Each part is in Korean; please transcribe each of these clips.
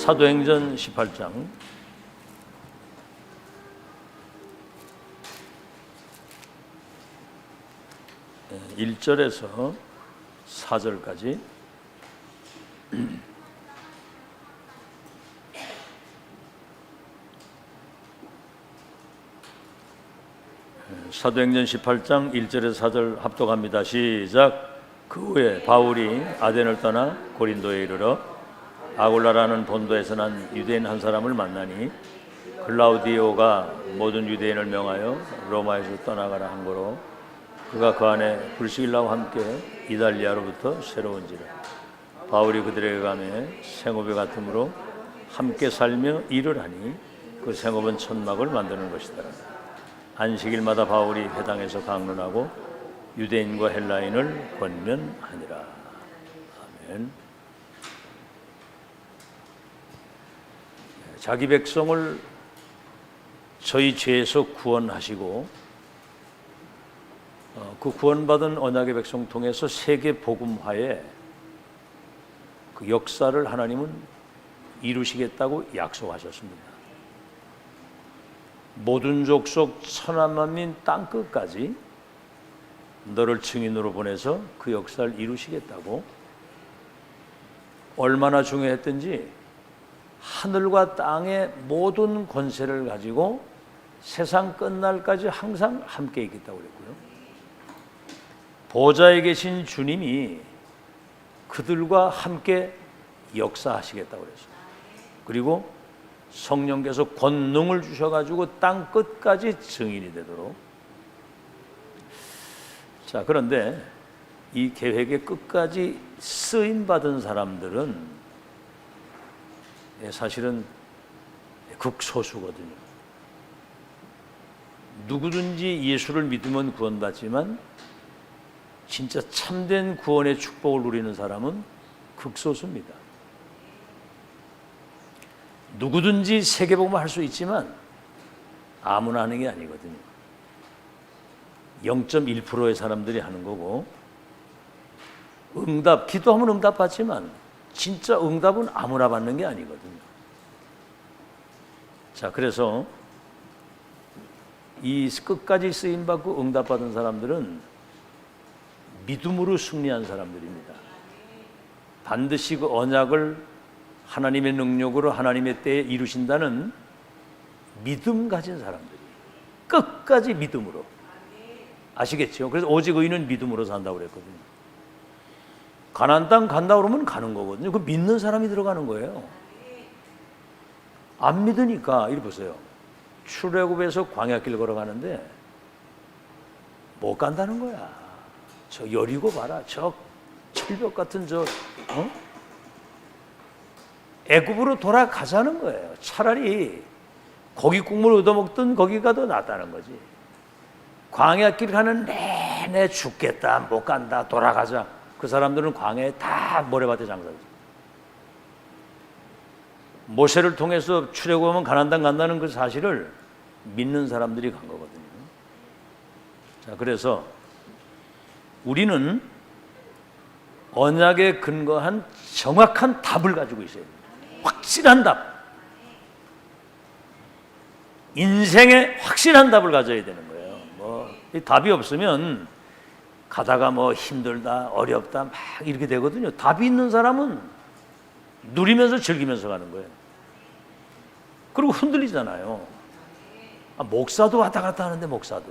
사도행전 18장 1절에서 4절까지 사도행전 18장 1절에서 4절 합독합니다. 시작. 그 후에 바울이 아덴을 떠나 고린도에 이르러 아굴라라는 본도에서 난 유대인 한 사람을 만나니 글라우디오가 모든 유대인을 명하여 로마에서 떠나가라 한 거로 그가 그 안에 불시길라와 함께 이달리아로부터 새로운지라. 바울이 그들에게 가매 생업에 같으므로 함께 살며 일을 하니 그 생업은 천막을 만드는 것이다. 안식일마다 바울이 회당에서 강론하고 유대인과 헬라인을 권면하니라. 아멘. 자기 백성을 저희 죄에서 구원하시고 그 구원받은 언약의 백성 통해서 세계 복음화의 그 역사를 하나님은 이루시겠다고 약속하셨습니다. 모든 족속 천하 만민 땅 끝까지 너를 증인으로 보내서 그 역사를 이루시겠다고. 얼마나 중요했든지 하늘과 땅의 모든 권세를 가지고 세상 끝날까지 항상 함께 있겠다고 그랬고요. 보좌에 계신 주님이 그들과 함께 역사하시겠다고 그랬어요. 그리고 성령께서 권능을 주셔가지고 땅 끝까지 증인이 되도록. 자, 그런데 이 계획의 끝까지 쓰임받은 사람들은 사실은 극소수거든요. 누구든지 예수를 믿으면 구원받지만 진짜 참된 구원의 축복을 누리는 사람은 극소수입니다. 누구든지 세계복음을 할 수 있지만 아무나 하는 게 아니거든요. 0.1%의 사람들이 하는 거고, 기도하면 응답 받지만 진짜 응답은 아무나 받는 게 아니거든요. 자, 그래서 이 끝까지 쓰임받고 응답받은 사람들은 믿음으로 승리한 사람들입니다. 반드시 그 언약을 하나님의 능력으로 하나님의 때에 이루신다는 믿음 가진 사람들이, 끝까지 믿음으로. 아시겠죠? 그래서 오직 의인은 믿음으로 산다고 그랬거든요. 가나안 땅 간다고 그러면 가는 거거든요. 그 믿는 사람이 들어가는 거예요. 안 믿으니까, 이리 보세요. 출애굽에서 광야길 걸어가는데 못 간다는 거야. 저 여리고 봐라. 저 철벽 같은 애굽으로 돌아가자는 거예요. 차라리 고기 국물 얻어먹던 거기가 더 낫다는 거지. 광야길 가는 내내 죽겠다, 못 간다, 돌아가자. 그 사람들은 광야에 다 모래밭에 장사하지. 모세를 통해서 출애굽하면 가나안 땅 간다는 그 사실을 믿는 사람들이 간 거거든요. 자, 그래서 우리는 언약에 근거한 정확한 답을 가지고 있어야 됩니다. 확실한 답. 인생에 확실한 답을 가져야 되는 거예요. 이 답이 없으면 가다가 힘들다, 어렵다, 막 이렇게 되거든요. 답이 있는 사람은 누리면서 즐기면서 가는 거예요. 그리고 흔들리잖아요. 목사도 왔다 갔다 하는데, 목사도.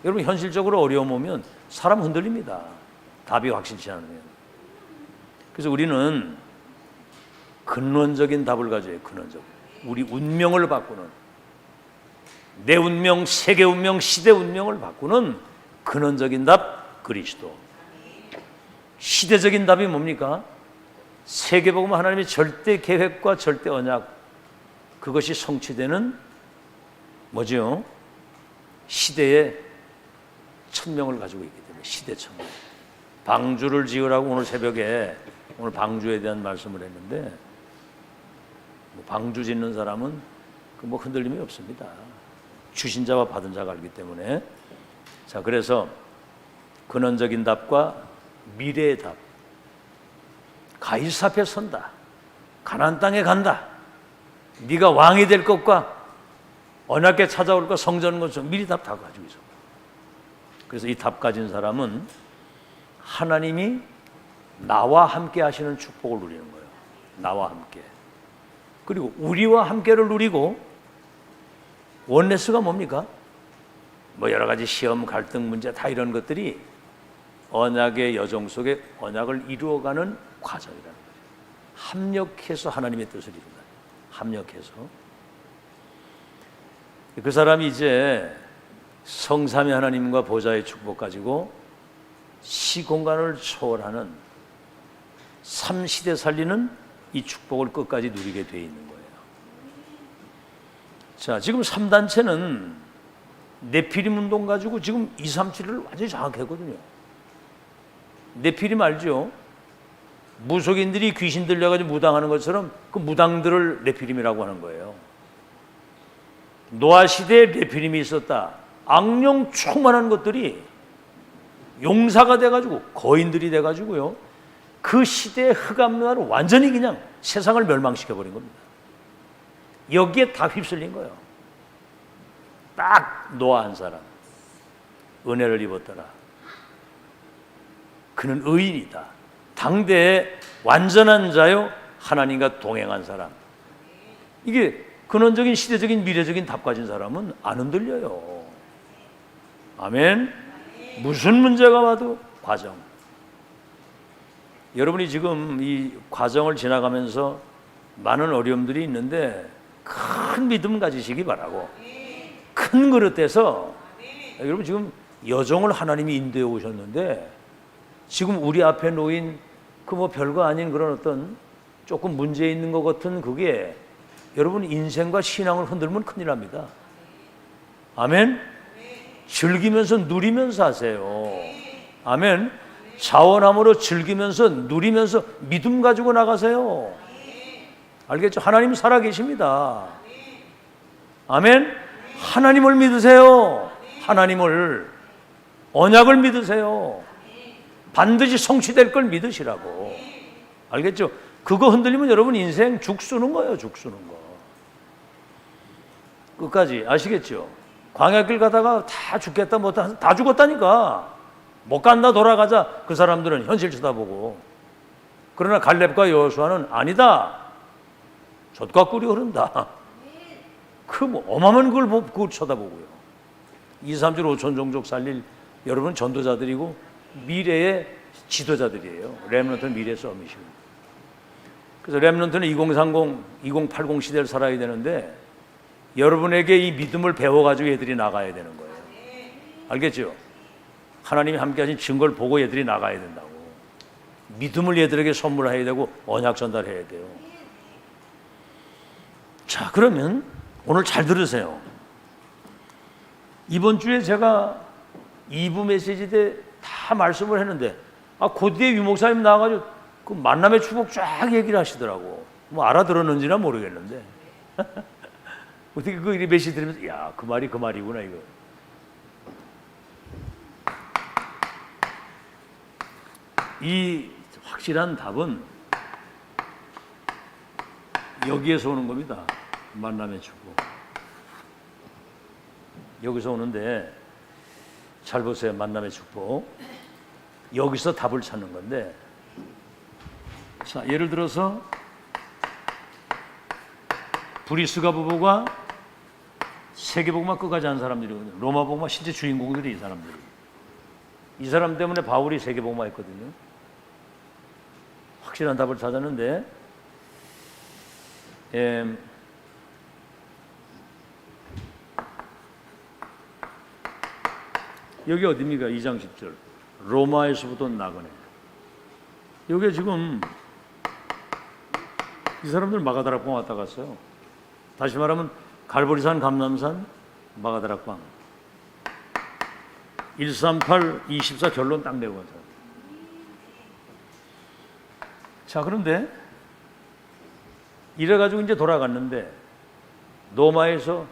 여러분, 현실적으로 어려움 오면 사람 흔들립니다. 답이 확실치 않으면. 그래서 우리는 근원적인 답을 가져요. 근원적. 우리 운명을 바꾸는, 내 운명, 세계 운명, 시대 운명을 바꾸는 근원적인 답, 그리스도. 시대적인 답이 뭡니까? 세계복음 하나님의 절대 계획과 절대 언약, 그것이 성취되는 뭐죠? 시대의 천명을 가지고 있기 때문에, 시대 천명. 방주를 지으라고 오늘 새벽에 오늘 방주에 대한 말씀을 했는데, 방주 짓는 사람은 흔들림이 없습니다. 주신 자와 받은 자가 알기 때문에. 자, 그래서 근원적인 답과 미래의 답, 가이사 앞에 선다. 가나안 땅에 간다. 네가 왕이 될 것과 언약궤 찾아올 것, 성전 것을 미리 다 가지고 있어. 그래서 이 답 가진 사람은 하나님이 나와 함께 하시는 축복을 누리는 거예요. 나와 함께. 그리고 우리와 함께를 누리고, 원네스가 뭡니까? 뭐 여러 가지 시험, 갈등, 문제 다 이런 것들이 언약의 여정 속에 언약을 이루어가는 과정이라는 거죠. 합력해서 하나님의 뜻을 이룬다. 합력해서. 그 사람이 이제 성삼위 하나님과 보좌의 축복 가지고 시공간을 초월하는 3시대 살리는 이 축복을 끝까지 누리게 돼 있는 거예요. 자, 지금 3단체는 네피림 운동 가지고 지금 2, 3, 7을 완전히 장악했거든요. 네피림 알죠? 무속인들이 귀신 들려가지고 무당하는 것처럼 그 무당들을 네피림이라고 하는 거예요. 노아 시대에 네피림이 있었다. 악령 충만한 것들이 용사가 돼가지고 거인들이 돼가지고요. 그 시대의 흑암 문화를 완전히 그냥 세상을 멸망시켜버린 겁니다. 여기에 다 휩쓸린 거예요. 딱 노아 한 사람 은혜를 입었더라. 그는 의인이다. 당대의 완전한 자요 하나님과 동행한 사람. 이게 근원적인 시대적인 미래적인 답 가진 사람은 안 흔들려요. 아멘. 무슨 문제가 와도 과정. 여러분이 지금 이 과정을 지나가면서 많은 어려움들이 있는데 큰 믿음 가지시기 바라고, 큰 그릇에서 여러분 지금 여정을 하나님이 인도해 오셨는데 지금 우리 앞에 놓인 그 뭐 별거 아닌 그런 어떤 조금 문제 있는 것 같은 그게 여러분 인생과 신앙을 흔들면 큰일 납니다. 아멘. 즐기면서 누리면서 하세요. 아멘. 자원함으로 즐기면서 누리면서 믿음 가지고 나가세요. 알겠죠? 하나님 살아계십니다. 아멘. 하나님을 믿으세요. 하나님을, 언약을 믿으세요. 반드시 성취될 걸 믿으시라고. 알겠죠? 그거 흔들리면 여러분 인생 죽 쓰는 거예요. 죽 쓰는 거. 끝까지 아시겠죠? 광야길 가다가 다 죽겠다 못다 다 죽었다니까. 못 간다 돌아가자. 그 사람들은 현실 쳐다보고. 그러나 갈렙과 여호수아는 아니다. 젖과 꿀이 흐른다. 그 뭐 어마어마한 그걸 쳐다보고요. 2, 3주 5천 종족 살릴 여러분 전도자들이고 미래의 지도자들이에요. 렘넌트는 미래의 썸이시고. 그래서 렘넌트는 2030, 2080 시대를 살아야 되는데 여러분에게 이 믿음을 배워가지고 애들이 나가야 되는 거예요. 알겠죠? 하나님이 함께 하신 증거를 보고 애들이 나가야 된다고. 믿음을 얘들에게 선물해야 되고 언약 전달해야 돼요. 자, 그러면 오늘 잘 들으세요. 이번 주에 제가 2부 메시지 때 다 말씀을 했는데 그 뒤에 유목사님 나와가지고 그 만남의 축복 쫙 얘기를 하시더라고. 뭐 알아들었는지는 모르겠는데 어떻게 그 메시지 들으면서 야, 그 말이 그 말이구나 이거. 이 확실한 답은 여기에서 오는 겁니다. 만남의 축복. 여기서 오는데 잘 보세요. 만남의 축복. 여기서 답을 찾는 건데, 자, 예를 들어서 브리스가 부부가 세계복음화 끝까지 한 사람들이거든요. 로마복음화 실제 주인공들이 이 사람들이. 이 사람 때문에 바울이 세계복음화 했거든요. 확실한 답을 찾았는데, 여기 어디입니까? 2장 10절. 로마에서부터 나그네. 여기 지금 이 사람들 마가다락방 왔다 갔어요. 다시 말하면 갈보리산, 감남산, 마가다락방. 138, 24 결론 딱 내고 왔어요. 자, 그런데 이래가지고 이제 돌아갔는데 로마에서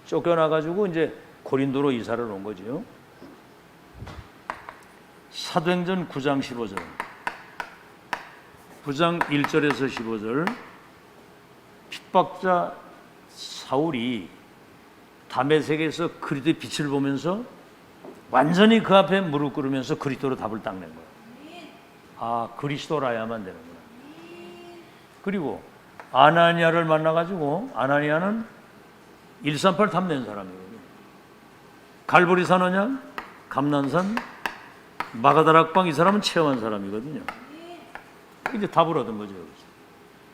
쫓겨나가지고 이제 고린도로 이사를 온 거죠. 사도행전 9장 15절. 9장 1절에서 15절 핍박자 사울이 다메섹에서 그리스도의 빛을 보면서 완전히 그 앞에 무릎 꿇으면서 그리스도로 답을 딱 낸 거예요. 아, 그리스도라야만 되는구나. 그리고 아나니아를 만나가지고, 아나니아는 138 탐낸 사람이거든요. 갈보리산 언약, 감난산, 마가다락방, 이 사람은 체험한 사람이거든요. 이제 답을 얻은 거죠. 여기서.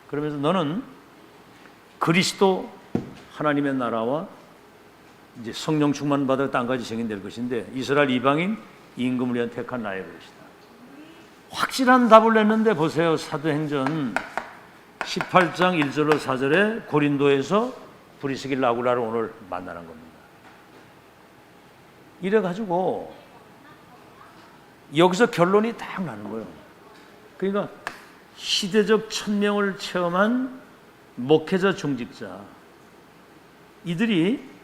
그러면서 너는 그리스도 하나님의 나라와 이제 성령 충만 받아 땅까지 증인될 것인데 이스라엘 이방인 임금을 위한 택한 나의 것이다. 확실한 답을 냈는데 보세요. 사도행전 18장 1절로 4절에 고린도에서 브리스길라 아굴라를 오늘 만나는 겁니다. 이래가지고 여기서 결론이 딱 나는 거예요. 그러니까 시대적 천명을 체험한 목회자 중직자 이들이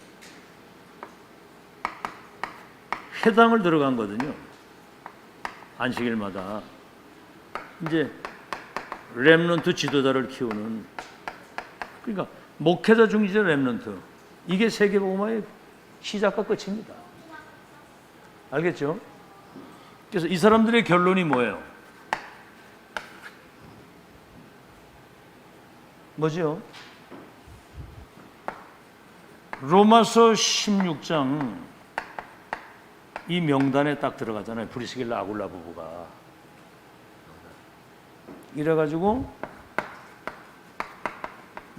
회당을 들어간 거거든요. 안식일마다 이제 렘넌트 지도자를 키우는, 그러니까 목회자 중직자 렘넌트, 이게 세계복음화의 시작과 끝입니다. 알겠죠? 그래서 이 사람들의 결론이 뭐예요? 뭐죠? 로마서 16장 이 명단에 딱 들어가잖아요. 브리스길라 아굴라 부부가. 이래가지고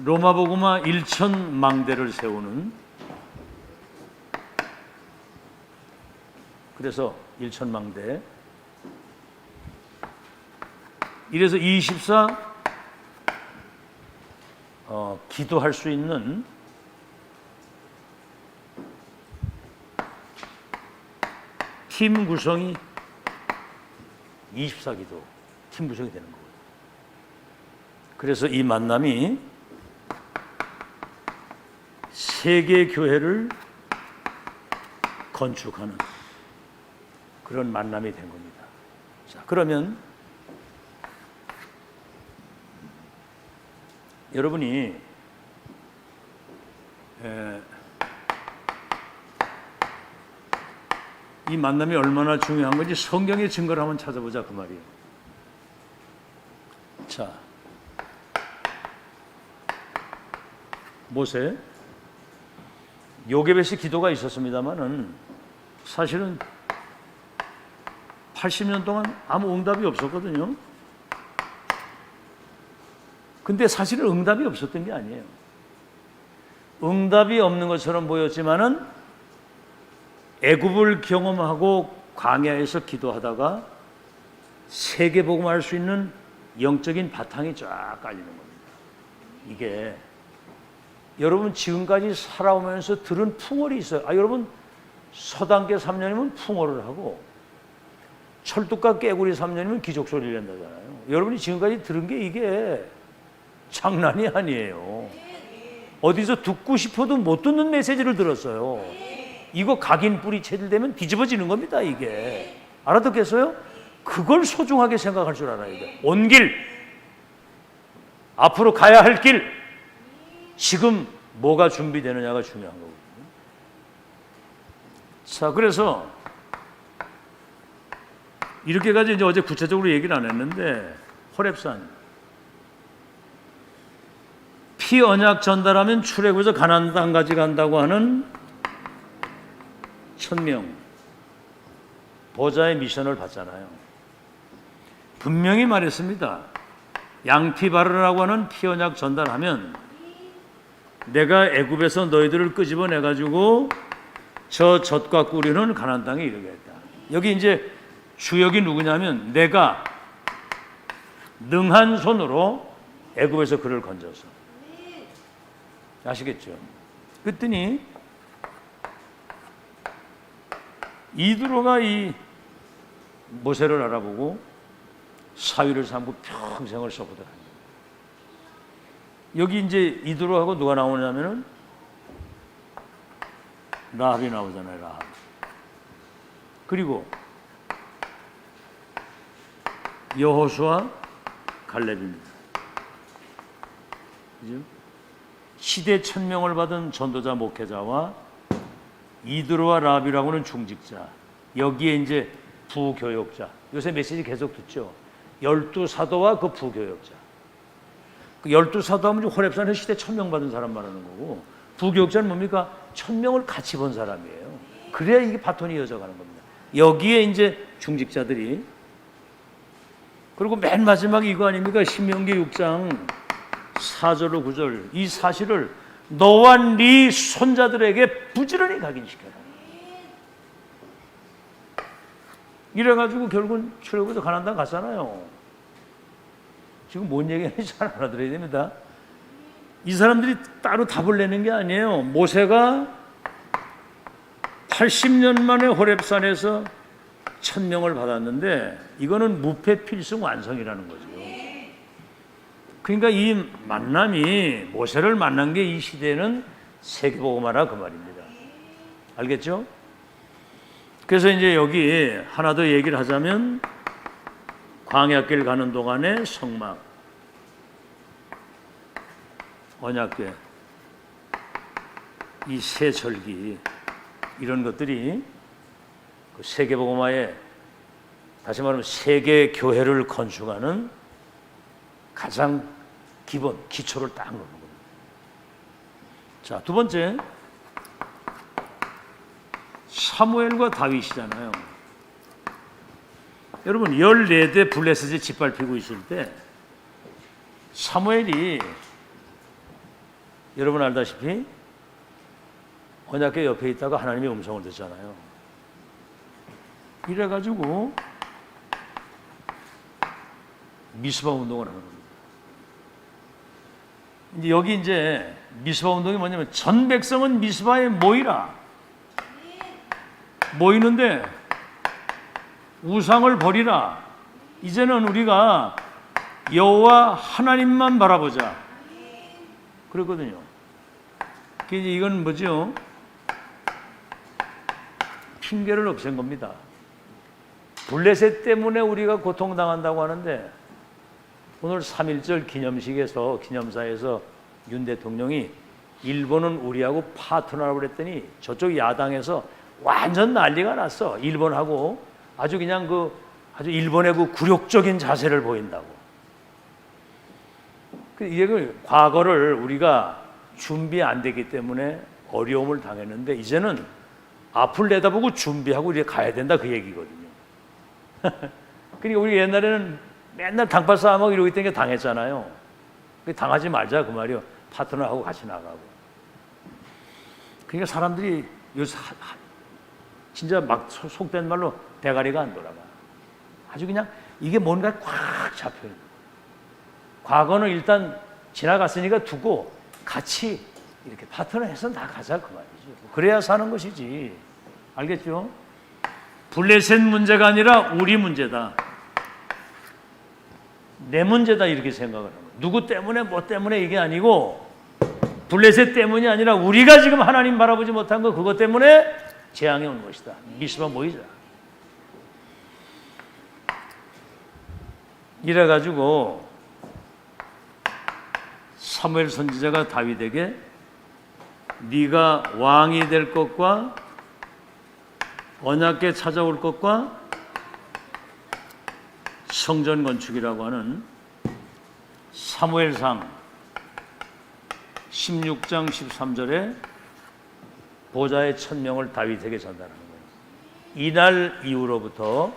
로마복음화 1,000망대를 세우는, 그래서 1,000망대, 이래서 24 기도할 수 있는 팀 구성이 24기도 팀 구성이 되는 거예요. 그래서 이 만남이 세계 교회를 건축하는 그런 만남이 된 겁니다. 자, 그러면 여러분이 이 만남이 얼마나 중요한 건지 성경의 증거를 한번 찾아보자 그 말이에요. 자, 모세 요게벳의 기도가 있었습니다만은 사실은 80년 동안 아무 응답이 없었거든요. 근데 사실은 응답이 없었던 게 아니에요. 응답이 없는 것처럼 보였지만은 애굽을 경험하고 광야에서 기도하다가 세계복음화할 수 있는 영적인 바탕이 쫙 깔리는 겁니다. 이게 여러분 지금까지 살아오면서 들은 풍월이 있어요. 여러분 서당계 3년이면 풍월을 하고 철뚝과 깨구리 3년이면 기적소리를 낸다잖아요. 여러분이 지금까지 들은 게 이게 장난이 아니에요. 어디서 듣고 싶어도 못 듣는 메시지를 들었어요. 이거 각인 뿌리 체질되면 뒤집어지는 겁니다. 이게 알아듣겠어요? 그걸 소중하게 생각할 줄 알아야 돼. 온 길, 앞으로 가야 할 길, 지금 뭐가 준비되느냐가 중요한 거거든요. 자, 그래서 이렇게까지 이제 어제 구체적으로 얘기를 안 했는데 호렙산 피 언약 전달하면 출애굽에서 가나안 땅까지 간다고 하는 1000명 보좌의 미션을 받잖아요. 분명히 말했습니다. 양피 바르라고 하는 피 언약 전달하면 내가 애굽에서 너희들을 끄집어내 가지고 저 젖과 꿀이는 가나안 땅에 이르겠다. 여기 이제 주역이 누구냐면 내가 능한 손으로 애굽에서 그를 건져서. 아시겠죠? 그랬더니 이드로가 이 모세를 알아보고 사위를 삼고 평생을 써보더라. 여기 이제 이드로하고 누가 나오냐면은 라합이 나오잖아요. 라합. 그리고 여호수아, 갈렙입니다. 그죠? 시대 천명을 받은 전도자 목회자와 이드로와 라비라고는 중직자, 여기에 이제 부교역자. 요새 메시지 계속 듣죠. 12사도와 그 부교역자. 그 12사도 하면 호렙산에서 시대 천명 받은 사람 말하는 거고, 부교역자는 뭡니까? 천명을 같이 본 사람이에요. 그래야 이게 바톤이 이어져가는 겁니다. 여기에 이제 중직자들이. 그리고 맨 마지막에 이거 아닙니까? 신명기 6장 4절로 9절. 이 사실을 너와 네 손자들에게 부지런히 각인시켜라. 이래가지고 결국은 출애굽에서 가나안 땅 갔잖아요. 지금 뭔 얘기하는지 잘 알아들어야 됩니다. 이 사람들이 따로 답을 내는 게 아니에요. 모세가 80년 만에 호렙산에서 천명을 받았는데 이거는 무패필승 완성이라는 거죠. 그러니까 이 만남이, 모세를 만난 게 이 시대는 세계복음화라 그 말입니다. 알겠죠? 그래서 이제 여기 하나 더 얘기를 하자면, 광야길 가는 동안에 성막, 언약궤, 이 세 절기, 이런 것들이 그 세계복음화에, 다시 말하면 세계 교회를 건축하는 가장 기본, 기초를 딱 놓는 겁니다. 자, 두 번째, 사무엘과 다윗이잖아요. 여러분 14대 블레셋이 짓밟히고 있을 때 사무엘이, 여러분 알다시피 언약궤 옆에 있다가 하나님의 음성을 듣잖아요. 이래가지고 미스바 운동을 하는 겁니다. 이제 여기 이제 미스바 운동이 뭐냐면, 전 백성은 미스바에 모이라. 모이는데 우상을 버리라. 이제는 우리가 여호와 하나님만 바라보자. 그랬거든요. 이건 뭐죠? 핑계를 없앤 겁니다. 블레셋 때문에 우리가 고통당한다고 하는데, 오늘 3.1절 기념식에서, 기념사에서 윤 대통령이 일본은 우리하고 파트너라고 그랬더니 저쪽 야당에서 완전 난리가 났어. 일본하고 아주 그냥 아주 일본의 그 굴욕적인 자세를 보인다고. 이게 과거를 우리가 준비 안 되기 때문에 어려움을 당했는데, 이제는 앞을 내다보고 준비하고 이제 가야 된다, 그 얘기거든요. 그러니까 우리 옛날에는 맨날 당파 싸움하고 이러고 있던 게 당했잖아요. 당하지 말자 그 말이요. 파트너하고 같이 나가고. 그러니까 사람들이 요새 진짜 막 속된 말로 대가리가 안 돌아가. 아주 그냥 이게 뭔가 꽉 잡혀요. 과거는 일단 지나갔으니까 두고 같이 이렇게 파트너해서 나가자 그 말이죠. 그래야 사는 것이지. 알겠죠? 블레셋 문제가 아니라 우리 문제다. 내 문제다, 이렇게 생각을 하는 거예요. 누구 때문에 뭐 때문에 이게 아니고, 블레셋 때문이 아니라 우리가 지금 하나님 바라보지 못한 거, 그것 때문에 재앙이 온 것이다. 미스바 모이자. 이래가지고 사무엘 선지자가 다윗에게 네가 왕이 될 것과 언약궤 찾아올 것과 성전 건축이라고 하는 사무엘상 16장 13절에 보좌의 천명을 다윗에게 전달하는 거예요. 이날 이후로부터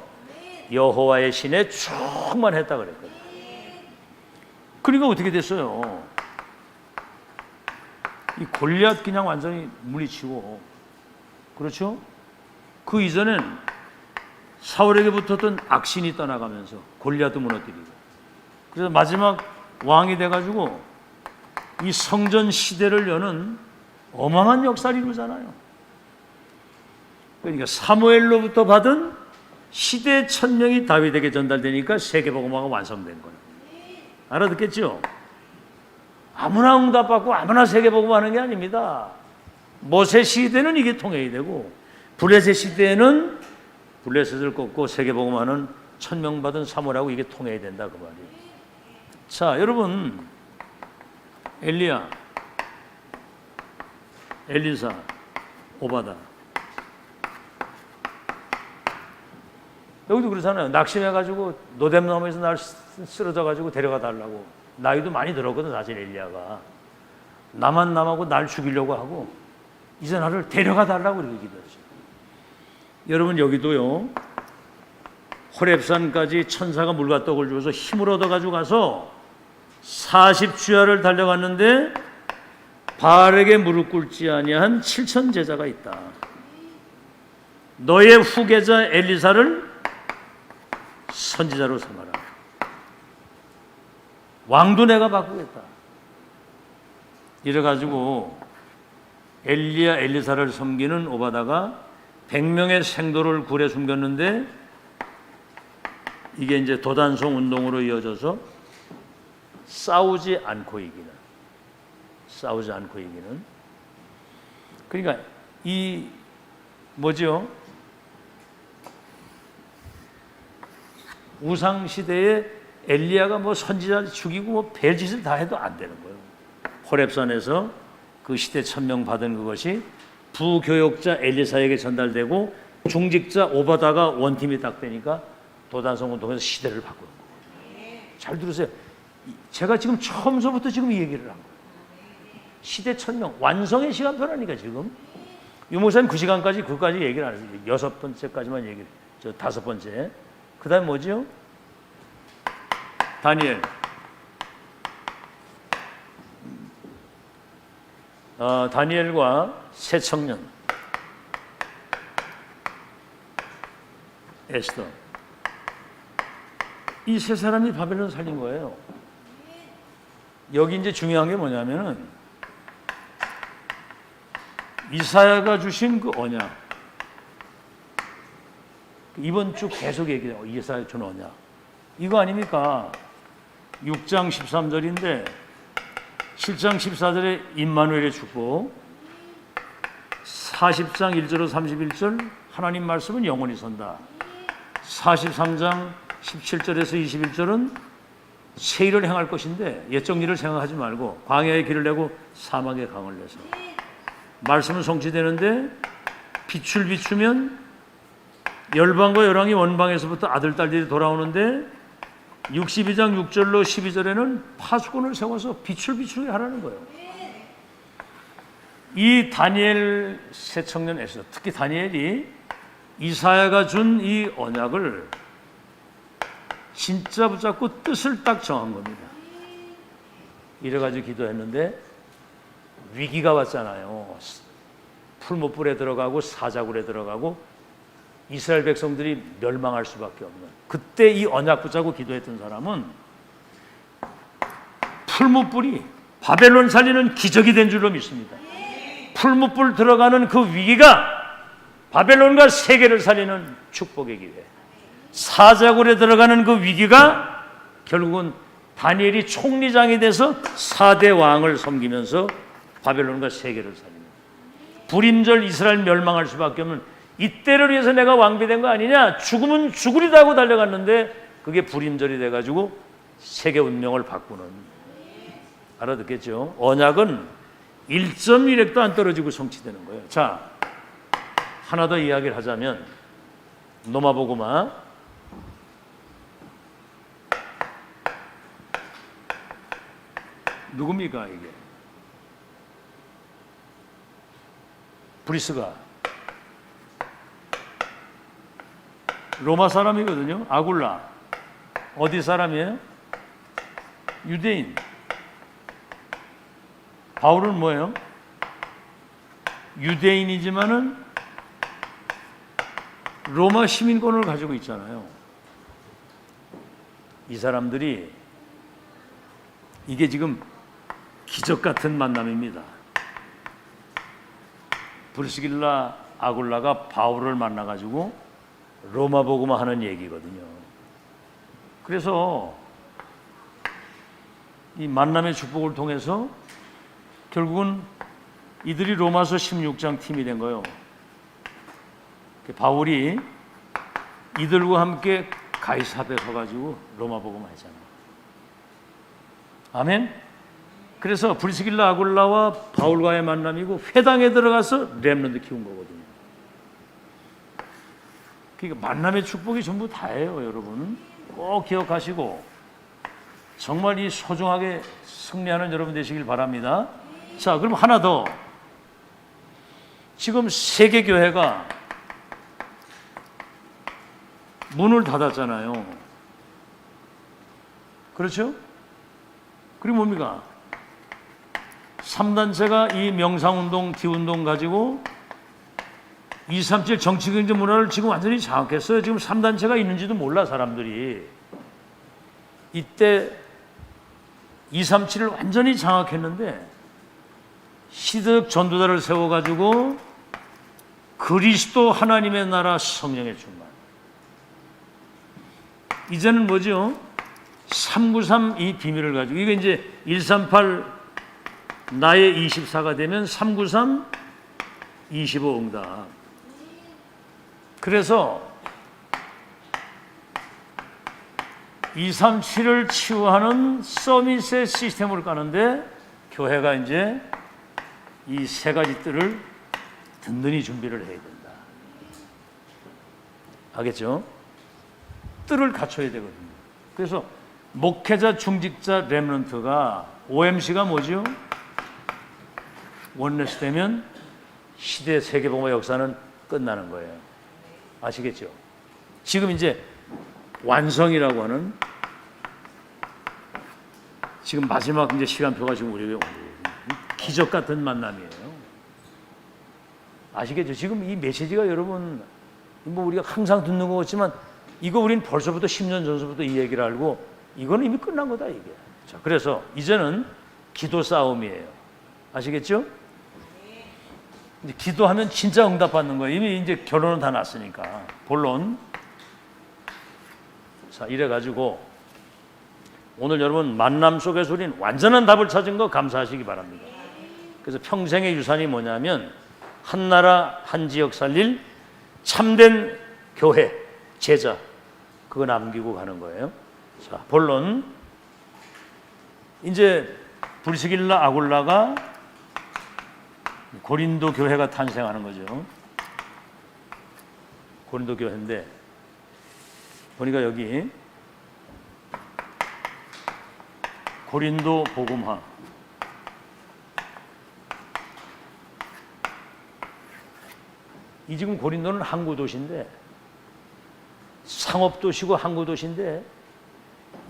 여호와의 신에 충만했다 그랬거든요. 그러니까 어떻게 됐어요? 이 골리앗 그냥 완전히 물리치고, 그렇죠? 그 이전엔 사울에게 붙었던 악신이 떠나가면서 골리앗도 무너뜨리고, 그래서 마지막 왕이 돼가지고 이 성전 시대를 여는 어마어마한 역사를 이루잖아요. 그러니까 사무엘로부터 받은 시대 천명이 다윗에게 전달되니까 세계복음화가 완성된 거예요. 알아듣겠죠? 아무나 응답받고 아무나 세계복음화하는 게 아닙니다. 모세 시대는 이게 통행이 되고, 블레셋 시대에는 블레셋을 꺾고 세계복음화는 천명받은 사무엘하고 이게 통행이 된다 그 말이에요. 자, 여러분, 엘리야, 엘리사, 오바다. 여기도 그렇잖아요. 낙심해가지고 노뎀나무에서 날 쓰러져가지고 데려가 달라고. 나이도 많이 들었거든, 사실 엘리야가. 나만 남하고 날 죽이려고 하고 이제 나를 데려가 달라고 이렇게 기도했어요. 여러분, 여기도요, 호렙산까지 천사가 물과 떡을 주어서 힘을 얻어가지고 가서 40주야를 달려갔는데 바알에게 무릎 꿇지 아니한 7천 제자가 있다. 너의 후계자 엘리사를 선지자로 삼아라. 왕도 내가 바꾸겠다. 이래가지고 엘리야 엘리사를 섬기는 오바다가 100명의 생도를 굴에 숨겼는데 이게 이제 도단성 운동으로 이어져서 싸우지 않고 이기는. 그러니까 이 뭐죠? 우상 시대에 엘리야가 뭐 선지자 죽이고 뭐 별짓을 다 해도 안 되는 거예요. 호렙산에서 그 시대 천명 받은 그것이 부교역자 엘리사에게 전달되고 중직자 오바다가 원팀이 딱 되니까 도단성 운동에서 시대를 바꾸는 거예요. 잘 들으세요. 제가 지금 처음서부터 지금 이 얘기를 한 거예요. 시대 천명, 완성의 시간표라니까 지금. 유 목사님 그 시간까지 그까지 얘기를 안 했어요. 6번째까지만 얘기를. 저 5번째. 그다음 뭐지요? 다니엘. 다니엘과 새 청년. 에스더. 이 세 사람이 바벨론 살린 거예요. 여기 이제 중요한 게 뭐냐면은 이사야가 주신 그 언약. 이번 주 계속 얘기해요. 이사야 준 언약. 이거 아닙니까? 6장 13절인데 7장 14절에 임마누엘의 축복, 40장 1절로 31절 하나님 말씀은 영원히 선다. 43장 17절에서 21절은 새 일을 행할 것인데 옛적 일을 생각하지 말고 광야의 길을 내고 사막의 강을 내서. 말씀은 성취되는데 빛을 비추면 열방과 열왕이 원방에서부터 아들 딸들이 돌아오는데 62장 6절로 12절에는 파수꾼을 세워서 빛을 비추게 하라는 거예요. 이 다니엘 새 청년에서 특히 다니엘이 이사야가 준 이 언약을 진짜 붙잡고 뜻을 딱 정한 겁니다. 이래가지고 기도했는데 위기가 왔잖아요. 풀무불에 들어가고 사자굴에 들어가고 이스라엘 백성들이 멸망할 수밖에 없는. 그때 이 언약 붙잡고 기도했던 사람은 풀무불이 바벨론 살리는 기적이 된 줄로 믿습니다. 풀무불 들어가는 그 위기가 바벨론과 세계를 살리는 축복의 기회. 사자굴에 들어가는 그 위기가 결국은 다니엘이 총리장이 돼서 4대 왕을 섬기면서 바벨론과 세계를 살리는. 불임절 이스라엘 멸망할 수밖에 없는 이때를 위해서 내가 왕비된 거 아니냐? 죽으면 죽으리다 하고 달려갔는데 그게 불임절이 돼가지고 세계 운명을 바꾸는. 알아듣겠죠? 언약은 1.1획도 안 떨어지고 성취되는 거예요. 자, 하나 더 이야기를 하자면 노마보고마. 누굽니까 이게? 브리스가 로마 사람이거든요. 아굴라. 어디 사람이에요? 유대인. 바울은 뭐예요? 유대인이지만은 로마 시민권을 가지고 있잖아요. 이 사람들이 이게 지금 기적 같은 만남입니다. 브리스길라 아굴라가 바울을 만나가지고 로마 복음화 하는 얘기거든요. 그래서 이 만남의 축복을 통해서 결국은 이들이 로마서 16장 팀이 된 거예요. 바울이 이들과 함께 가이사베 서가지고 로마 복음화 했잖아요. 아멘. 그래서 브리스길라 아굴라와 바울과의 만남이고 회당에 들어가서 렘넌트 키운 거거든요. 그러니까 만남의 축복이 전부 다예요, 여러분. 꼭 기억하시고 정말 이 소중하게 승리하는 여러분 되시길 바랍니다. 자, 그럼 하나 더. 지금 세계 교회가 문을 닫았잖아요. 그렇죠? 그리고 뭡니까? 3단체가 이 명상운동, 기운동 가지고 237 정치경제 문화를 지금 완전히 장악했어요. 지금 3단체가 있는지도 몰라, 사람들이. 이때 237을 완전히 장악했는데 시대적 전도자를 세워가지고 그리스도 하나님의 나라 성령의 충만. 이제는 뭐죠? 393 이 비밀을 가지고, 이게 이제 138 나의 24가 되면 393 25 응답. 그래서 237을 치유하는 서밋의 시스템을 까는데 교회가 이제 이 세 가지 뜰을 든든히 준비를 해야 된다. 알겠죠? 뜰을 갖춰야 되거든요. 그래서 목회자, 중직자, 렘넌트가 OMC가 뭐죠? 원네스 되면 시대 세계복음화 역사는 끝나는 거예요. 아시겠죠? 지금 이제 완성이라고 하는 지금 마지막 이제 시간표가 지금 우리 기적 같은 만남이에요. 아시겠죠? 지금 이 메시지가 여러분 뭐 우리가 항상 듣는 것 같지만 이거 우린 벌써부터 10년 전서부터 이 얘기를 알고 이거는 이미 끝난 거다 이게. 자, 그래서 이제는 기도 싸움이에요. 아시겠죠? 이제 기도하면 진짜 응답받는 거예요. 이미 이제 결론은 다 났으니까. 본론. 자, 이래가지고 오늘 여러분 만남 속에서 우린 완전한 답을 찾은 거 감사하시기 바랍니다. 그래서 평생의 유산이 뭐냐면 한 나라 한 지역 살릴 참된 교회 제자 그거 남기고 가는 거예요. 자, 본론. 이제 브리스길라 아굴라가 고린도 교회가 탄생하는 거죠. 고린도 교회인데 보니까 여기 고린도 복음화 이 지금 고린도는 항구 도시인데 상업 도시고 항구 도시인데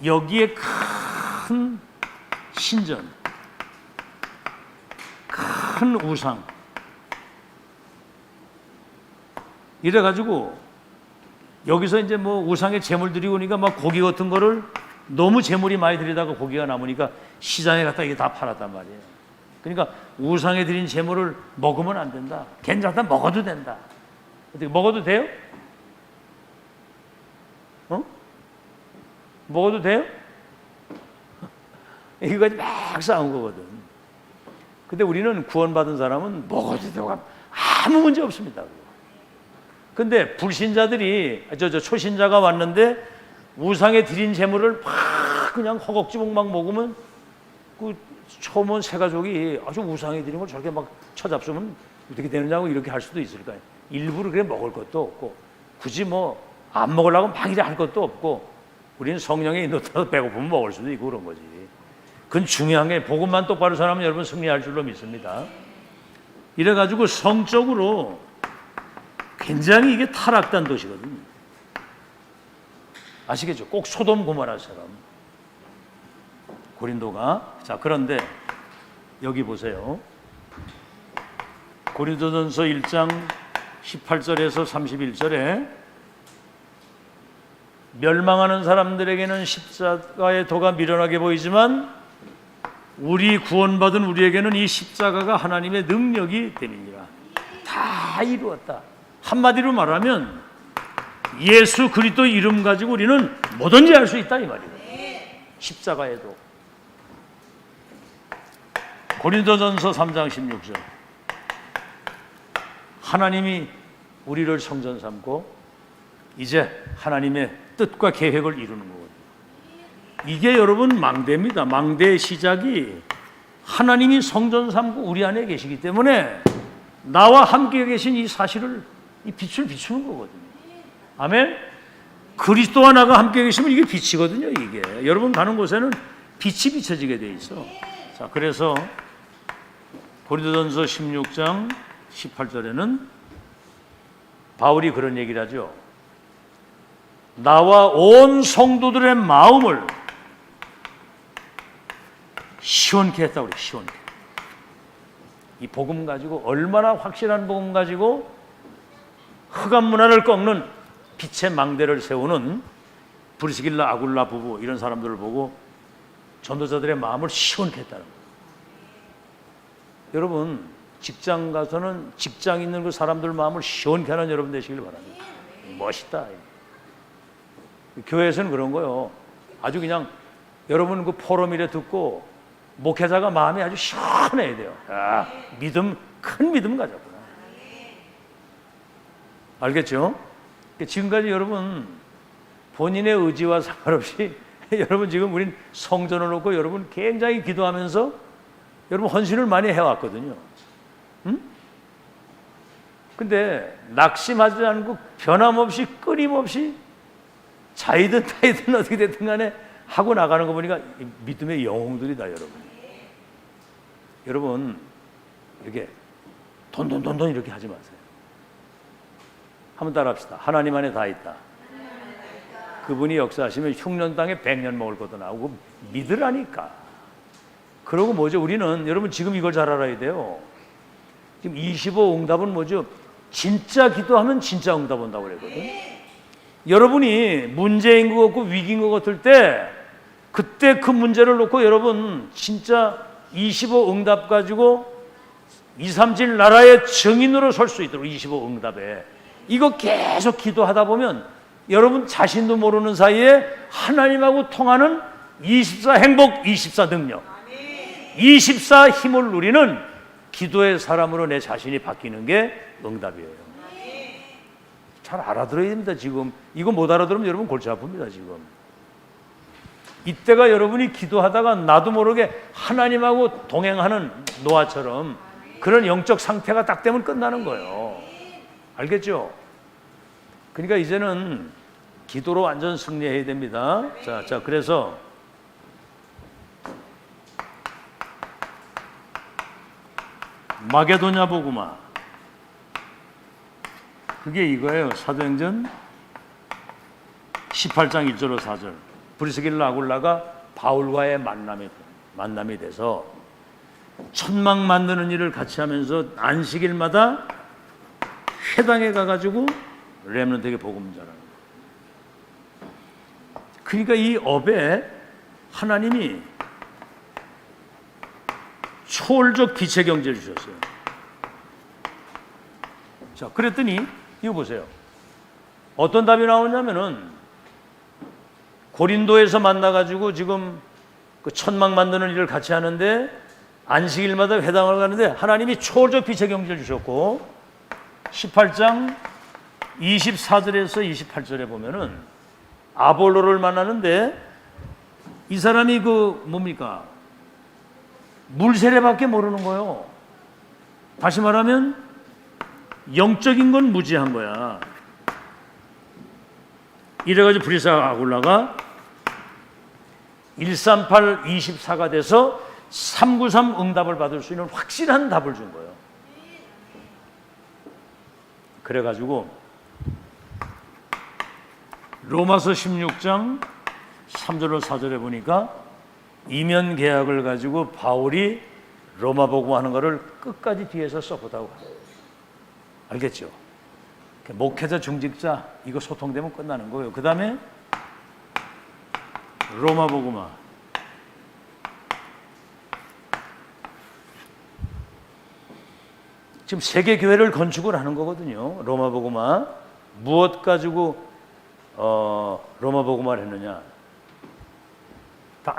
여기에 큰 신전, 큰 우상 이래가지고 여기서 이제 뭐 우상에 제물 드리고 오니까 막 고기 같은 거를 너무 제물이 많이 드리다가 고기가 남으니까 시장에 갖다 이게 다 팔았단 말이에요. 그러니까 우상에 드린 제물을 먹으면 안 된다. 괜찮다 먹어도 된다. 어떻게 먹어도 돼요? 먹어도 돼요? 이거 막 싸운 거거든. 근데 우리는 구원받은 사람은 먹어도 되고 아무 문제 없습니다. 근데 불신자들이 초신자가 왔는데 우상에 드린 제물을 막 그냥 허겁지겁 막 먹으면 그 처음 온 새 가족이 아주 우상에 드린 걸 저렇게 막 쳐잡수면 어떻게 되느냐고 이렇게 할 수도 있을 거예요. 일부러 그래 먹을 것도 없고 굳이 뭐 안 먹으려고 막 이래 할 것도 없고 우리는 성령에 인도타서 배고프면 먹을 수도 있고 그런 거지. 그건 중요한 게 복음만 똑바로 전하면 여러분 승리할 줄로 믿습니다. 이래가지고 성적으로 굉장히 이게 타락된 도시거든요. 아시겠죠? 꼭 소돔 고모라처럼 고린도가. 자, 그런데 여기 보세요. 고린도전서 1장 18절에서 31절에 멸망하는 사람들에게는 십자가의 도가 미련하게 보이지만 우리 구원받은 우리에게는 이 십자가가 하나님의 능력이 됨이니라. 다 이루었다. 한마디로 말하면 예수 그리스도 이름 가지고 우리는 뭐든지 할 수 있다 이 말이에요. 십자가에도. 고린도전서 3장 16절. 하나님이 우리를 성전 삼고 이제 하나님의 뜻과 계획을 이루는 거거든요. 이게 여러분 망대입니다. 망대의 시작이 하나님이 성전 삼고 우리 안에 계시기 때문에 나와 함께 계신 이 사실을, 이 빛을 비추는 거거든요. 아멘. 그리스도와 나가 함께 계시면 이게 빛이거든요. 이게 여러분 가는 곳에는 빛이 비춰지게 돼 있어. 자, 그래서 고린도전서 16장 18절에는 바울이 그런 얘기를 하죠. 나와 온 성도들의 마음을 시원케 했다고 그래요. 시원케. 이 복음 가지고, 얼마나 확실한 복음 가지고 흑암 문화를 꺾는 빛의 망대를 세우는 브리스길라 아굴라 부부, 이런 사람들을 보고 전도자들의 마음을 시원케 했다는 거예요. 여러분 직장 가서는 직장 있는 그 사람들 마음을 시원케 하는 여러분 되시길 바랍니다. 멋있다. 교회에서는 그런 거요. 아주 그냥 여러분 그 포럼 이래 듣고 목회자가 마음이 아주 시원해야 돼요. 아, 믿음, 큰 믿음 가졌구나. 알겠죠? 지금까지 여러분 본인의 의지와 상관없이 여러분 지금 우린 성전을 놓고 여러분 굉장히 기도하면서 여러분 헌신을 많이 해왔거든요. 응? 근데 낙심하지 않고 변함없이 끊임없이 자이든 타이든 어떻게 됐든 간에 하고 나가는 거 보니까 믿음의 영웅들이다. 여러분 이렇게 돈 이렇게 하지 마세요. 한번 따라합시다. 하나님 안에 다 있다. 그분이 역사하시면 흉년 땅에 100년 먹을 것도 나오고 믿으라니까. 그러고 뭐죠? 우리는 여러분 지금 이걸 잘 알아야 돼요. 지금 25 응답은 뭐죠? 진짜 기도하면 진짜 응답 온다고 그랬거든. 여러분이 문제인 것 같고 위기인 것 같을 때 그때 그 문제를 놓고 여러분 진짜 25 응답 가지고 2, 3질 나라의 증인으로 설 수 있도록 25 응답에 이거 계속 기도하다 보면 여러분 자신도 모르는 사이에 하나님하고 통하는 24 행복, 24 능력, 24 힘을 누리는 기도의 사람으로 내 자신이 바뀌는 게 응답이에요. 잘 알아들어야 됩니다. 지금 이거 못 알아들으면 여러분 골치 아픕니다. 지금 이때가 여러분이 기도하다가 나도 모르게 하나님하고 동행하는 노아처럼 그런 영적 상태가 딱 되면 끝나는 거예요. 알겠죠? 그러니까 이제는 기도로 완전 승리해야 됩니다. 자, 그래서 마게도냐 복음화, 그게 이거예요. 사도행전 18장 1절로 4절. 브리스길라 아굴라가 바울과의 만남이 돼서 천막 만드는 일을 같이 하면서 안식일마다 회당에 가가지고 렘넌트에게 복음 전하는 거예요. 그러니까 이 업에 하나님이 초월적 빛의 경제를 주셨어요. 자, 그랬더니 이거 보세요. 어떤 답이 나오냐면은 고린도에서 만나가지고 지금 그 천막 만드는 일을 같이 하는데 안식일마다 회당을 가는데 하나님이 초월적 빛의 경제를 주셨고 18장 24절에서 28절에 보면은 아볼로를 만나는데 이 사람이 그 뭡니까? 물세례밖에 모르는 거예요. 다시 말하면 영적인 건 무지한 거야. 이래가지고 브리스길라 아굴라가 138, 24가 돼서 393 응답을 받을 수 있는 확실한 답을 준 거예요. 그래가지고 로마서 16장 3절로 4절에 보니까 이면 계약을 가지고 바울이 로마 복음하는 거를 끝까지 뒤에서 서포트하고 가요. 알겠죠? 목회자 중직자 이거 소통되면 끝나는 거예요. 그 다음에 로마 복음화, 지금 세계 교회를 건축을 하는 거거든요. 로마 복음화 무엇 가지고 로마 복음화를 했느냐?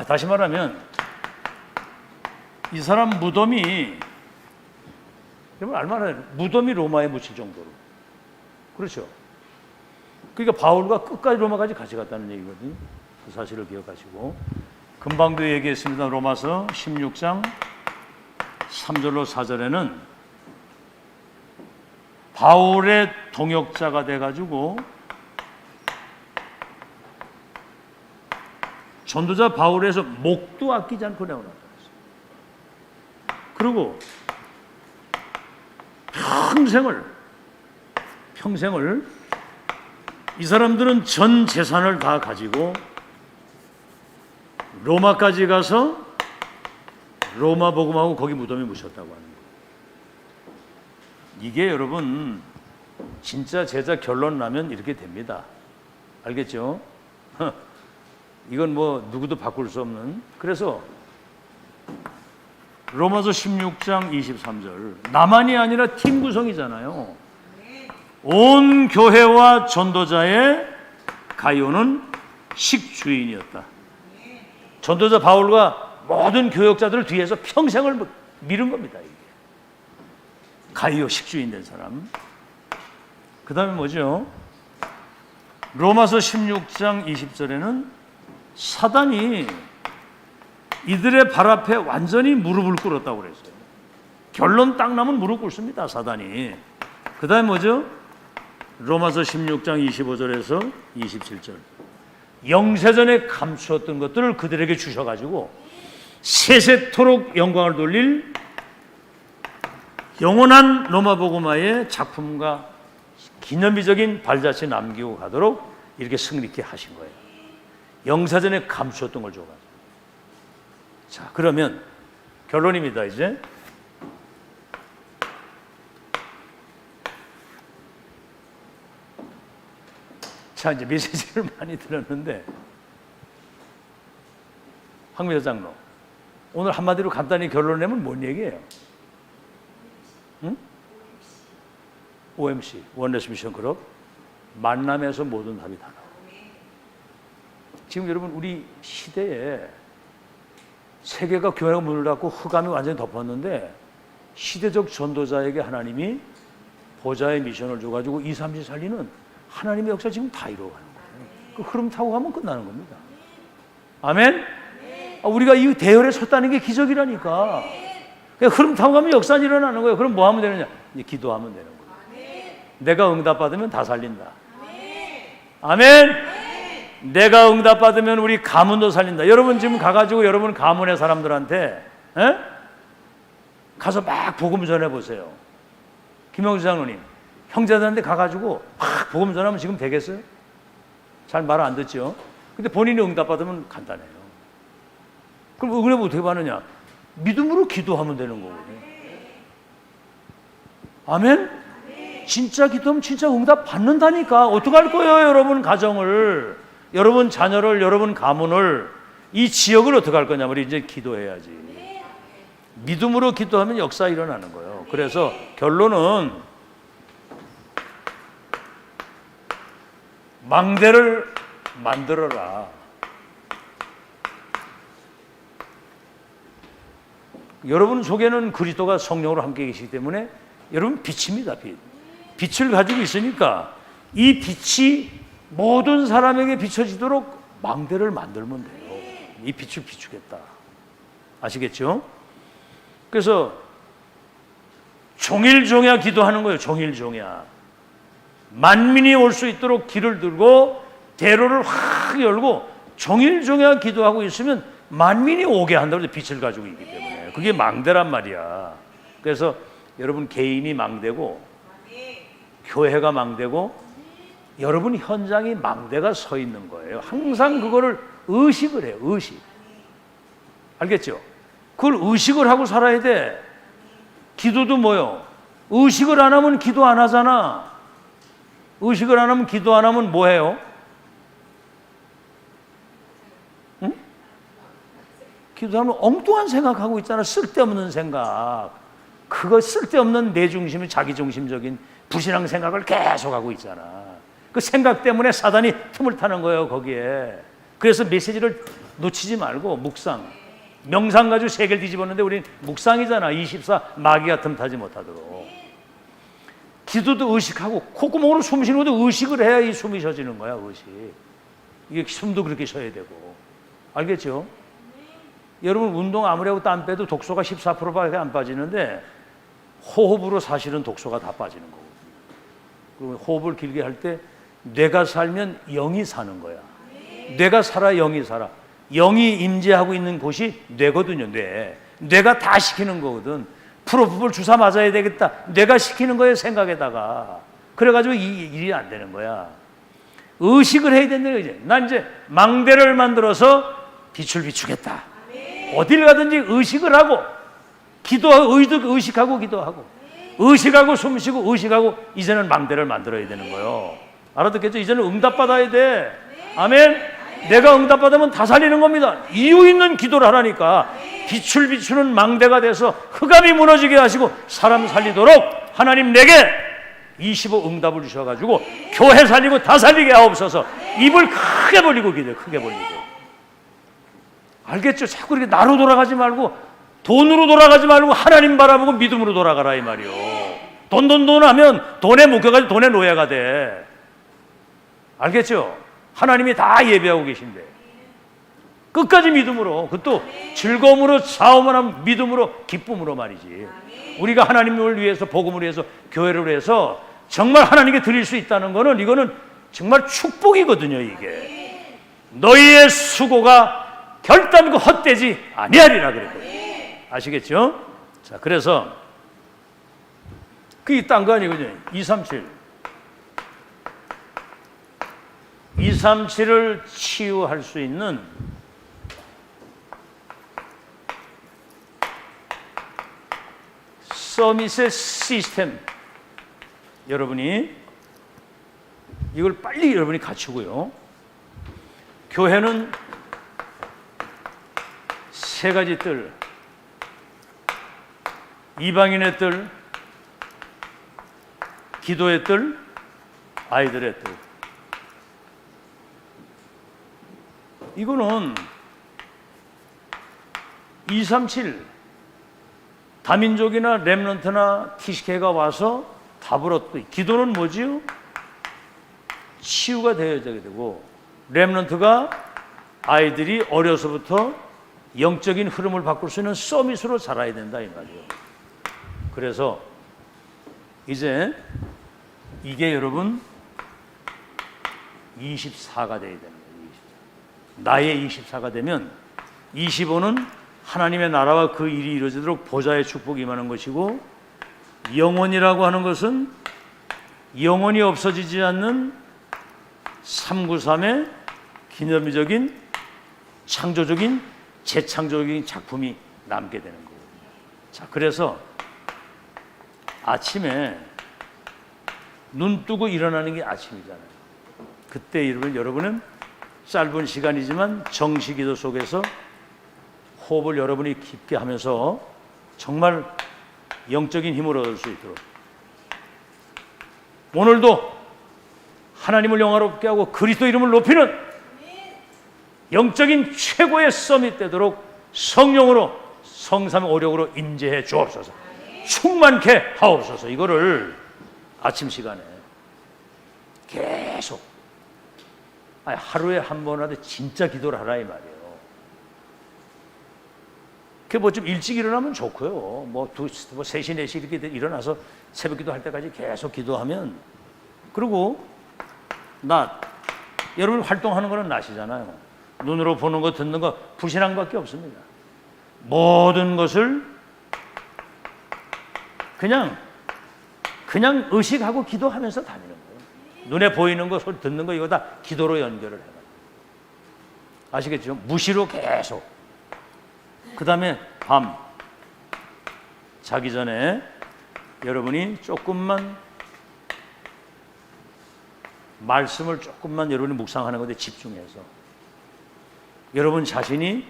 다시 말하면 이 사람 무덤이 여러분 얼마나 무덤이 로마에 묻힐 정도로 그렇죠. 그러니까 바울과 끝까지 로마까지 같이 갔다는 얘기거든요. 그 사실을 기억하시고 금방도 얘기했습니다. 로마서 16장 3절로 4절에는 바울의 동역자가 돼가지고 전도자 바울에서 목도 아끼지 않고 내어놨다. 그리고 평생을 이 사람들은 전 재산을 다 가지고 로마까지 가서 로마 복음하고 거기 무덤에 묻혔다고 하는 거예요. 이게 여러분 진짜 제자 결론 나면 이렇게 됩니다. 알겠죠? 이건 뭐 누구도 바꿀 수 없는. 그래서 로마서 16장 23절 나만이 아니라 팀 구성이잖아요. 온 교회와 전도자의 가이오는 식주인이었다. 전도자 바울과 모든 교역자들을 뒤에서 평생을 미룬 겁니다. 이게. 가이오 식주인 된 사람. 그 다음에 뭐죠? 로마서 16장 20절에는 사단이 이들의 발 앞에 완전히 무릎을 꿇었다고 그랬어요. 결론 딱 나면 무릎 꿇습니다, 사단이. 그 다음에 뭐죠? 로마서 16장 25절에서 27절. 영세전에 감추었던 것들을 그들에게 주셔가지고 세세토록 영광을 돌릴 영원한 로마 복음화의 작품과 기념비적인 발자취 남기고 가도록 이렇게 승리케 하신 거예요. 영사전에 감추었던 걸 줘가지고. 자, 그러면 결론입니다. 이제 자, 이제 메시지를 많이 들었는데 황미자 장로, 오늘 한마디로 간단히 결론을 내면 뭔 얘기예요? 응? OMC, 원네스 미션 그룹, 만남에서 모든 답이 다 나와요. 지금 여러분 우리 시대에 세계가 교회가 문을 닫고 흑암이 완전히 덮었는데 시대적 전도자에게 하나님이 보좌의 미션을 줘가지고 2, 3시 살리는 하나님의 역사 지금 다 이루어가는 거예요. 그 흐름 타고 가면 끝나는 겁니다. 아멘? 우리가 이 대열에 섰다는 게 기적이라니까. 흐름 타고 가면 역사 일어나는 거예요. 그럼 뭐 하면 되느냐? 이제 기도하면 되는 거예요. 내가 응답받으면 다 살린다. 아멘? 내가 응답받으면 우리 가문도 살린다. 여러분 지금 가가지고 여러분 가문의 사람들한테 가서 막 복음 전해보세요. 김영주 장로님, 형제들한테 가가지고 막 복음 전하면 지금 되겠어요? 잘 말 안 듣죠? 근데 본인이 응답받으면 간단해요. 그럼 은혜 어떻게 받느냐? 믿음으로 기도하면 되는 거거든요. 아멘? 진짜 기도하면 진짜 응답 받는다니까. 어떡할 거예요, 여러분 가정을, 여러분 자녀를, 여러분 가문을, 이 지역을 어떡할 거냐면 이제 기도해야지. 믿음으로 기도하면 역사 일어나는 거예요. 그래서 결론은 망대를 만들어라. 여러분 속에는 그리스도가 성령으로 함께 계시기 때문에 여러분 빛입니다. 빛을 가지고 있으니까 이 빛이 모든 사람에게 비춰지도록 망대를 만들면 돼요. 이 빛을 비추겠다. 아시겠죠? 그래서 종일종야 기도하는 거예요. 종일종야. 만민이 올 수 있도록 길을 들고 대로를 확 열고 종일종야 기도하고 있으면 만민이 오게 한다고 빛을 가지고 있기 때문에 그게 망대란 말이야. 그래서 여러분 개인이 망대고 교회가 망대고 여러분 현장이 망대가 서 있는 거예요. 항상 그거를 의식을 해요. 의식. 알겠죠? 그걸 의식을 하고 살아야 돼. 기도도 뭐요? 의식을 안 하면 기도 안 하잖아. 의식을 안 하면 기도 안 하면 뭐 해요? 응? 기도하면 엉뚱한 생각하고 있잖아. 쓸데없는 생각. 그거 쓸데없는 내 중심이 자기중심적인 불신앙 생각을 계속 하고 있잖아. 그 생각 때문에 사단이 틈을 타는 거예요, 거기에. 그래서 메시지를 놓치지 말고 묵상. 명상 가지고 세계를 뒤집었는데 우린 묵상이잖아. 24 마귀가 틈타지 못하도록. 기도도 의식하고 콧구멍으로 숨 쉬는 것도 의식을 해야 이 숨이 쉬어지는 거야. 의식. 이게 숨도 그렇게 쉬어야 되고. 알겠죠? 여러분 운동 아무리 하고 땀 빼도 독소가 14%밖에 안 빠지는데 호흡으로 사실은 독소가 다 빠지는 거거든요. 그리고 호흡을 길게 할 때 뇌가 살면 영이 사는 거야. 뇌가 살아 영이 살아. 영이 임재하고 있는 곳이 뇌거든요. 뇌가 다 시키는 거거든. 프로포폴 주사 맞아야 되겠다. 뇌가 시키는 거예요, 생각에다가. 그래가지고 이 일이 안 되는 거야. 의식을 해야 된다는 거지. 난 이제 망대를 만들어서 빛을 비추겠다. 어딜 가든지 의식을 하고 기도하고 의식하고 기도하고 의식하고 숨쉬고 의식하고 이제는 망대를 만들어야 되는 거예요. 알아듣겠죠? 이제는 응답받아야 돼. 아멘. 내가 응답받으면 다 살리는 겁니다. 이유 있는 기도를 하라니까. 빛을 비추는 망대가 돼서 흑암이 무너지게 하시고 사람 살리도록 하나님 내게 25 응답을 주셔가지고 교회 살리고 다 살리게 하옵소서. 입을 크게 벌리고 기도해. 크게 벌리고. 알겠죠? 자꾸 이렇게 나로 돌아가지 말고 돈으로 돌아가지 말고 하나님 바라보고 믿음으로 돌아가라 이 말이요. 돈 하면 돈에 묶여가지고 돈의 노예가 돼. 알겠죠? 하나님이 다 예배하고 계신데 끝까지 믿음으로, 그것도 즐거움으로, 싸움을 하면 믿음으로, 기쁨으로 말이지. 우리가 하나님을 위해서, 복음을 위해서, 교회를 위해서 정말 하나님께 드릴 수 있다는 거는 이거는 정말 축복이거든요. 이게 너희의 수고가 결단코 헛되지 아니하리라 그랬거든요. 아시겠죠? 자, 그래서 그게 딴 거 아니거든요. 237을 치유할 수 있는 서밋의 시스템, 여러분이 이걸 빨리 여러분이 갖추고요. 교회는 세 가지 뜰, 이방인의 뜰, 기도의 뜰, 아이들의 뜰. 이거는 237 다민족이나 렘넌트나 TCK가 와서 답을 얻고, 기도는 뭐지요? 치유가 되어야 되고, 렘넌트가 아이들이 어려서부터 영적인 흐름을 바꿀 수 있는 서밋으로 자라야 된다 이 말이에요. 그래서 이제 이게 여러분 24가 돼야 되는 거예요. 나의 24가 되면 25는 하나님의 나라와 그 일이 이루어지도록 보좌의 축복이 임하는 것이고, 영혼이라고 하는 것은 영혼이 없어지지 않는 393의 기념비적인 창조적인 재창조적인 작품이 남게 되는 거예요. 자, 그래서 아침에 눈 뜨고 일어나는 게 아침이잖아요. 그때 여러분은 짧은 시간이지만 정시기도 속에서 호흡을 여러분이 깊게 하면서 정말 영적인 힘을 얻을 수 있도록, 오늘도 하나님을 영화롭게 하고 그리스도 이름을 높이는 영적인 최고의 서밋 되도록 성령으로, 성삼의 오력으로 인재해 주옵소서. 충만케 하옵소서. 이거를 아침 시간에 계속, 하루에 한 번이라도 진짜 기도를 하라 이 말이에요. 그 뭐 좀 일찍 일어나면 좋고요. 뭐 3시, 4시 이렇게 일어나서 새벽 기도할 때까지 계속 기도하면, 그리고 여러분 활동하는 거는 낮이잖아요. 눈으로 보는 거, 듣는 거, 불신한 것밖에 없습니다. 모든 것을 그냥 의식하고 기도하면서 다니는 거예요. 눈에 보이는 거, 소리 듣는 거, 이거 다 기도로 연결을 해요. 아시겠죠? 무시로 계속. 그 다음에 밤 자기 전에 여러분이 조금만 말씀을 조금만 여러분이 묵상하는 것에 집중해서 여러분 자신이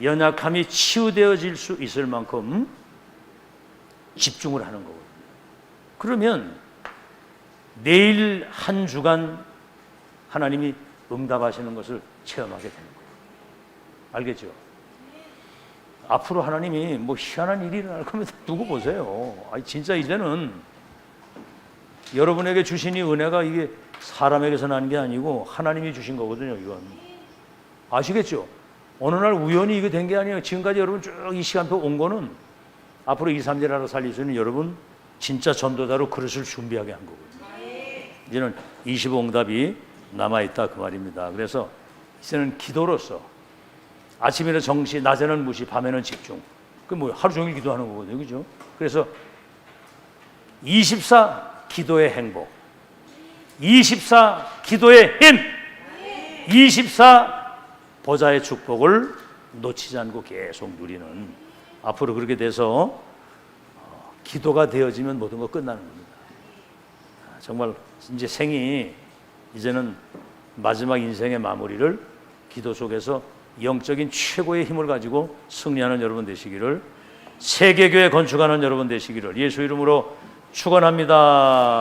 연약함이 치유되어질 수 있을 만큼 집중을 하는 거거든요. 그러면 내일 한 주간 하나님이 응답하시는 것을 체험하게 되는 거예요. 알겠죠? 앞으로 하나님이 뭐 희한한 일이 일어날 겁니다. 두고 보세요. 진짜 이제는 여러분에게 주신 이 은혜가 이게 사람에게서 나는 게 아니고 하나님이 주신 거거든요. 이건 아시겠죠? 어느 날 우연히 이게 된 게 아니에요. 지금까지 여러분 쭉 이 시간표 온 거는 앞으로 2, 3년 하나 살릴 수 있는 여러분 진짜 전도자로 그릇을 준비하게 한 거거든요. 이제는 25응답이 남아있다 그 말입니다. 그래서 이제는 기도로서 아침에는 정시, 낮에는 무시, 밤에는 집중. 그 뭐 하루 종일 기도하는 거거든요. 그죠? 그래서 24 기도의 행복, 24 기도의 힘, 24 보좌의 축복을 놓치지 않고 계속 누리는, 앞으로 그렇게 돼서 기도가 되어지면 모든 거 끝나는 겁니다. 정말 이제 생이 이제는 마지막 인생의 마무리를 기도 속에서 영적인 최고의 힘을 가지고 승리하는 여러분 되시기를, 세계교회 건축하는 여러분 되시기를 예수 이름으로 축원합니다.